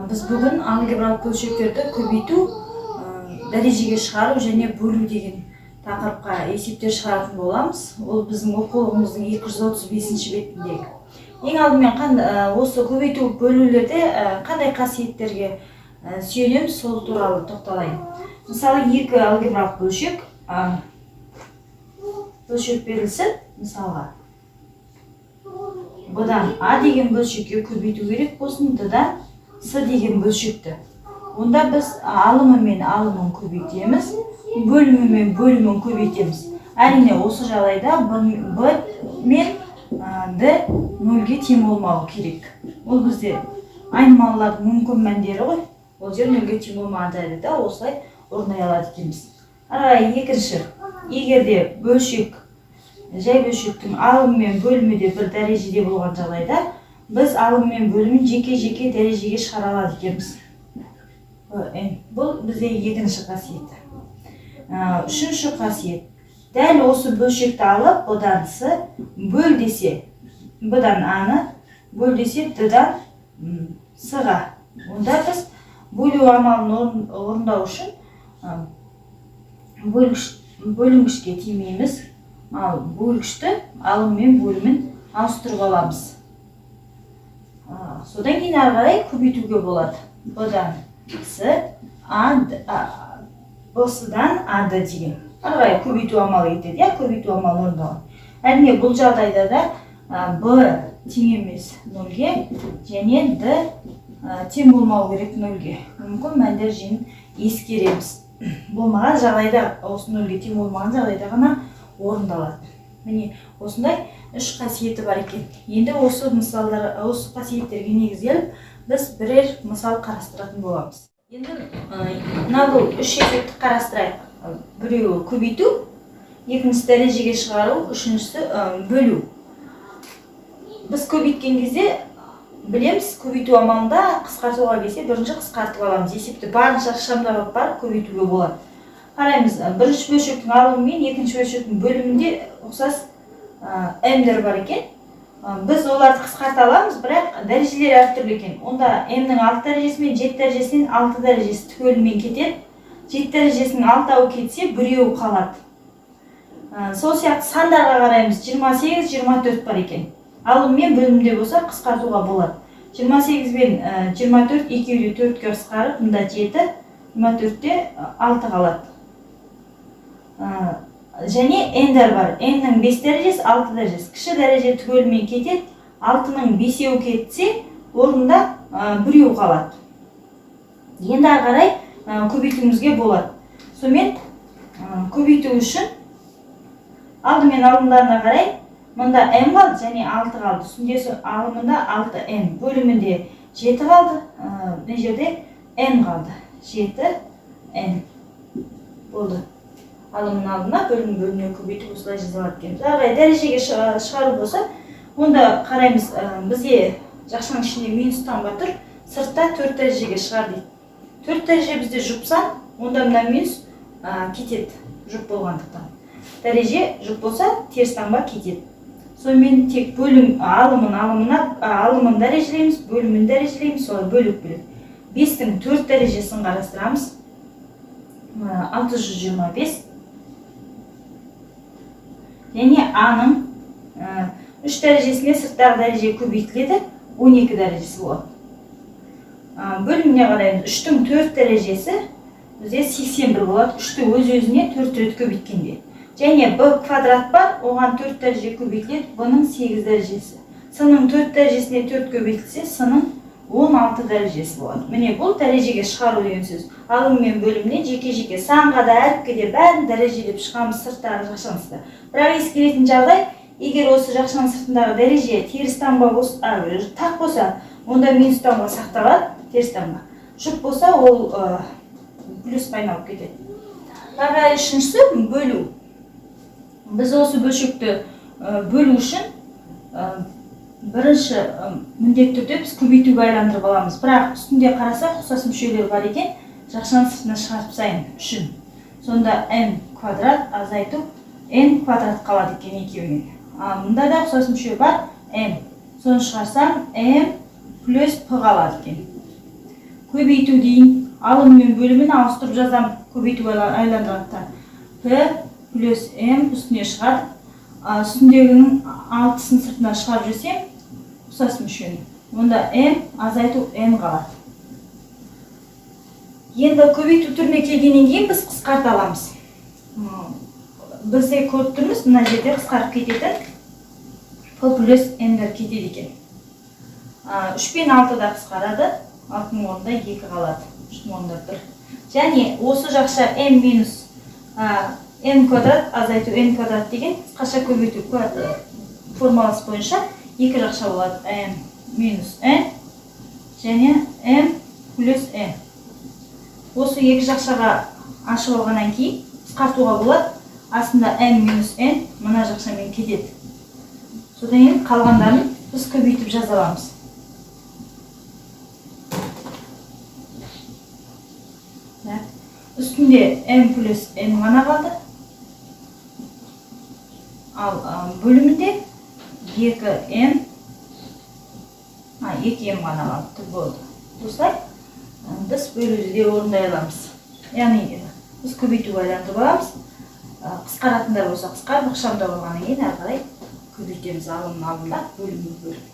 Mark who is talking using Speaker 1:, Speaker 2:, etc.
Speaker 1: Біз бүгін алгебралық бөлшектерді көбейту, дәрежеге шығару және бөлу деген тақырыпқа есептер шығаратын боламыз. Ол біздің оқулығымыздың 235-ші бетіндегі. Ең алдымен осы көбейту бөлулерде қандай қасиеттерге сүйенеміз, сол туралы тоқталайын. Мысалы, екі алгебралық бөлшек берілсін, мысалға. Бұдан А деген бөлшекке көбейту керек болсын, Д-дан С деген бөлшекті. Онда біз алымы мен алымын көбейтеміз, бөлімі мен бөлімін көбейтеміз. Әрине, осы жағдайда Б мен Д нөлге тең болмауы керек. Ол бізде айнымалылардың мүмкін мәндері ғой. Ол жер нөлге тең болмаған жағдайда осылай орындай алады екенбіз. Екінші, егерде жай бөлшектің алымы мен бөлімі де бір дәрежеде болған жағдайда, біз алым мен бөлімін жеке-жеке дәрежеге шығара алады екенбіз. Бұл бізде екінші қасиеті. Үшінші қасиет. Дәл осы бөлшекті алып, бұдан С бөл десе, бұдан А-ны бөл десе, Д-дан С-ға. Онда біз бөлу амалын орындау үшін бөлінгішке тимейміз, ал бөлгішті алым мен бөлімін ауыстырып аламыз. Содан кейін ары қарай көбейтуге болады. Бұдан С, Б-дан А-ды деген. Ары қарай көбейту амалы кетеді, көбейту амалы орындалады. Әрине, бұл жағдайда да Б тең емес нөлге және Д тең болмау керек нөлге. Мүмкін мәндер жиын ескереміз. Болмаған жағдайда, осы нөлге тең болмаған жағдайда ғана орындалады. Міне, осындай үш қасиеті бар екен. Енді осы қасиеттерге негізделіп, біз бірер мысал қарастыратын боламыз. Енді бұл үш есепті қарастырайық. Біреуі көбейту, екіншісі дәрежеге шығару, үшіншісі бөлу. Біз көбейткен кезде білеміз, көбейту амалында қысқартуға келсе, бірінші қысқартып аламыз. Есепті барынша ықшамдап барып көбейтуге болады. Қараймыз, бірінші бөлшектің алымы мен екінші бөлшектің бөлімінде ұқсас М-дер бар екен. Біз оларды қысқарта аламыз, бірақ дәрежелері әртүрлі екен. Онда М-нің 6 дәрежесі мен 7 дәрежесінен 6 дәрежесі түгелімен кетеді. 7 дәрежесінің 6-ауы кетсе, біреуі қалады. Сол сияқты сандарға қараймыз, 28, 24 бар екен. Алым мен бөлімде болса қысқартуға болады. 28 мен 24 екеуі 4-ке қысқарып, мұнда 7, 24-те 6 қалады. Және N-дер бар. N-нің 5 дәрежесі, 6 дәрежесі. Кіші дәреже түгелімен кетеді, 6-ның 5-еуі кетсе, орында біреуі қалады. Енді ары қарай көбейтуімізге болады. Сонымен көбейту үшін алдымен алымдарына қарай, мұнда N қалды және 6 қалды. Үстінде алымында 6N, бөлімінде 7 қалды, бұл жерде N қалды. 7N болды. Алымның алдына бөліміне көбейту осылай жазылады екен. Дәрежеге шығару болса, онда қараймыз, бізде жақшаның ішінде минус таңба тұр, сыртта 4 дәрежеге шығар дейді. 4 дәреже бізде жұпсан, онда мына минус кетеді, жұп болғандықтан. Дәреже жұп болса, теріс таңба кетеді. Сонымен тек алымын дәрежелейміз, бөлімін дәрежелейміз, солай бөліп. 5-тің 4 дәрежесін қарастырамыз. 625. Және А-ның 3 дәрежесіне сырттағы дәреже көбейтіледі, 12 дәрежесі болады. Бөліміне қараймыз, 3-тің 4 дәрежесі бізде 81 болады, 3-ті өз-өзіне 4 рет көбейткенде. Және Б квадрат бар, оған 4 дәреже көбейтіледі, Б-ның 8 дәрежесі. С-ның 4 дәрежесіне 4 көбейтілсе, С-ның 16 дәрежесі болады. Міне, бұл дәрежеге шығару деген сөз. Алым мен бөліміне жеке-жеке санға да әріпке де бәрін дәрежелеп шығамыз сырттағы жақшанысында. Бірақ ескеретін жағдай, егер осы жақшаның сыртындағы дәреже теріс таңба тақ болса, онда минус таңба сақталады, теріс таңба. Жұп болса, ол плюс айналып кетеді. Үшіншісі бөлу. Біз осы бөлшекті бөлу үшін бірінші міндетті түрде біз көбейтуге айландырып аламыз. Бірақ үстінде қарасақ, ұқсас мүшелер бар екен, жақшаның сыртына шығарып сайын үшін. Сонда М квадрат азайту N квадрат қалады екен екеуінен. Мұнда да ұқсас мүше бар М. Соны шығарсам М плюс П қалады екен. көбейту дейін, алым мен бөлімін ауыстырып жазам, көбейту айландырғанда. P плюс M үстіне шығады. Үстіндегінің 6-сын сыртына шығарып жүрсем, ұсас мүшені. Онда M азайту N қалады. Енді көбейту түріне келгеннен кейін біз қысқарта аламыз. Бізде көріп тұрмыз, мына жерде қысқарып кететін P плюс N-дер кетеді екен. 3 пен 6 да қысқарады, 6-ның орнында 2 қалады, 3-ның орнында 1. Және осы жақша m минус n квадрат азайту n квадрат деген қысқаша көбейту формуласы бойынша екі жақша болады. m минус n және m плюс n. Осы екі жақшаға ашып алғаннан кейін қысқартуға болады. Астында m минус n мына жақшамен кетеді. Содан кейін қалғандарын біз көбейтіп жаза аламыз. Үстінде m плюс n ғана қалды. Ал бөлімінде 2m ғана қалды болды. Осылай біз бөлуді де орындай аламыз. Яғни біз көбейту айландырып аламыз. Қысқаратындар болса қысқарып, ықшамдау болғаннан кейін әрі қарай көбейтеміз. Алымның алдында бөлімді бөліп.